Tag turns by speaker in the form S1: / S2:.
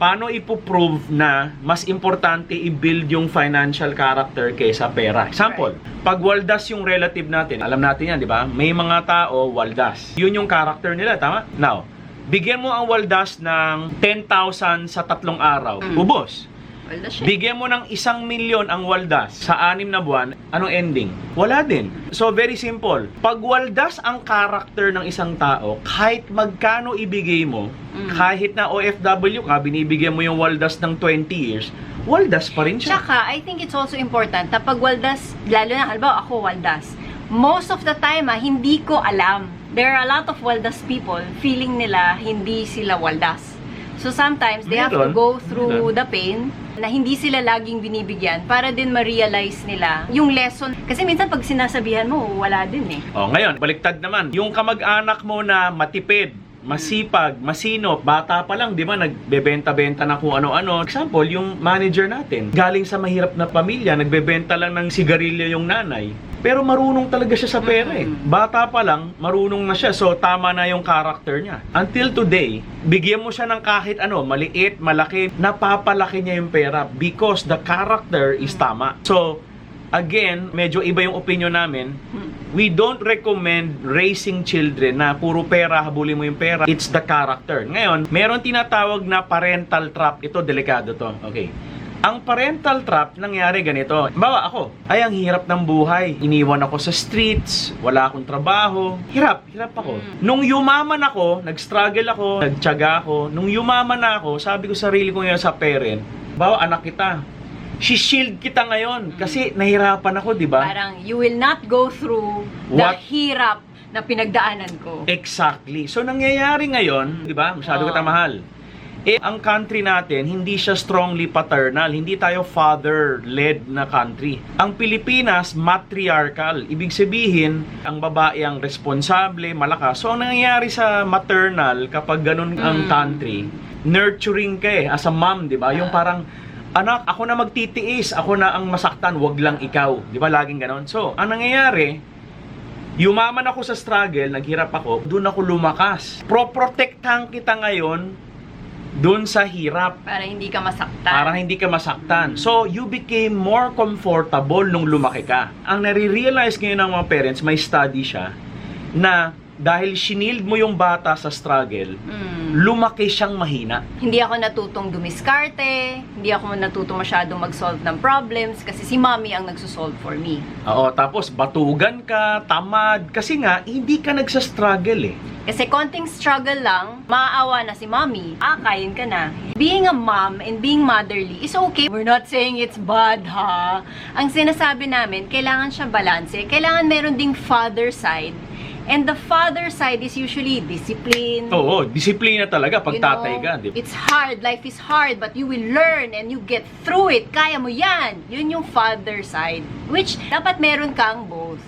S1: paano ipoprove na mas importante i-build yung financial character kaysa pera? Example, pag waldas yung relative natin, alam natin yan, di ba? May mga tao, waldas. Yun yung character nila, tama? Now, bigyan mo ang waldas ng 10,000 sa 3 araw, ubos. Bigyan mo ng 1,000,000 ang waldas sa 6 na buwan, anong ending? Wala din. So, very simple. Pag waldas ang character ng isang tao, kahit magkano ibigay mo, kahit na OFW ka, binibigyan mo yung waldas ng 20 years, waldas pa rin siya.
S2: Tsaka, I think it's also important na pag waldas, lalo na, halimbawa ako waldas, most of the time, hindi ko alam. There are a lot of waldas people feeling nila hindi sila waldas. So sometimes, they have to go through the pain na hindi sila laging binibigyan para din ma-realize nila yung lesson. Kasi minsan pag sinasabihan mo, wala din eh.
S1: Oh, ngayon, baliktad naman. Yung kamag-anak mo na matipid, masipag, masino, bata pa lang, di ba, nagbebenta-benta na kung ano-ano. Example, yung manager natin, galing sa mahirap na pamilya, nagbebenta lang ng sigarilyo yung nanay. Pero marunong talaga siya sa pera eh. Bata pa lang, marunong na siya. So, tama na yung character niya. Until today, bigyan mo siya ng kahit ano, maliit, malaki, napapalaki niya yung pera because the character is tama. So, again, medyo iba yung opinion namin. We don't recommend raising children na puro pera, habulin mo yung pera. It's the character. Ngayon, meron tinatawag na parental trap. Ito, delikado to. Okay. Ang parental trap, nangyari ganito. Bawa ako, ay ang hirap ng buhay. Iniwan ako sa streets, wala akong trabaho. Hirap ako. Nung yumaman ako, nag-struggle ako, nagtiyaga ako. Nung yumaman na ako, sabi ko sarili ko ngayon sa parent, bawa anak kita, shield kita ngayon kasi nahirapan ako, di ba?
S2: Parang you will not go through the hirap na pinagdaanan ko.
S1: Exactly. So nangyayari ngayon, di ba? Masyado kita mahal. Eh, ang country natin, hindi siya strongly paternal. Hindi tayo father-led na country. Ang Pilipinas, matriarchal. Ibig sabihin, ang babae ang responsable, malakas. So, ang nangyayari sa maternal, kapag ganun ang country, nurturing ka as a mom, di ba? Yung parang, anak, ako na magtitiis, ako na ang masaktan, wag lang ikaw. Di ba? Laging ganon. So, ang nangyayari, yumaman ako sa struggle, naghirap ako, doon ako lumakas. Pro-protectahan kita ngayon, doon sa hirap.
S2: Para hindi ka masaktan.
S1: Para hindi ka masaktan. So, you became more comfortable nung lumaki ka. Ang nare-realize ngayon ng mga parents, may study siya, na dahil shinield mo yung bata sa struggle, lumaki siyang mahina.
S2: Hindi ako natutong dumiskarte, hindi ako natutong masyadong mag-solve ng problems kasi si mommy ang nagsusolve for me.
S1: Oo, tapos batugan ka, tamad, kasi nga, hindi ka nagsa-struggle eh.
S2: Kasi konting struggle lang, maaawa na si mommy, akayin ka na. Being a mom and being motherly is okay. We're not saying it's bad, ha? Ang sinasabi namin, kailangan siya balanse. Kailangan meron ding father side. And the father side is usually discipline.
S1: Oo, disiplina talaga pag tatay ka.
S2: It's hard, life is hard, but you will learn and you get through it. Kaya mo yan. Yun yung father side. Which, dapat meron kang both.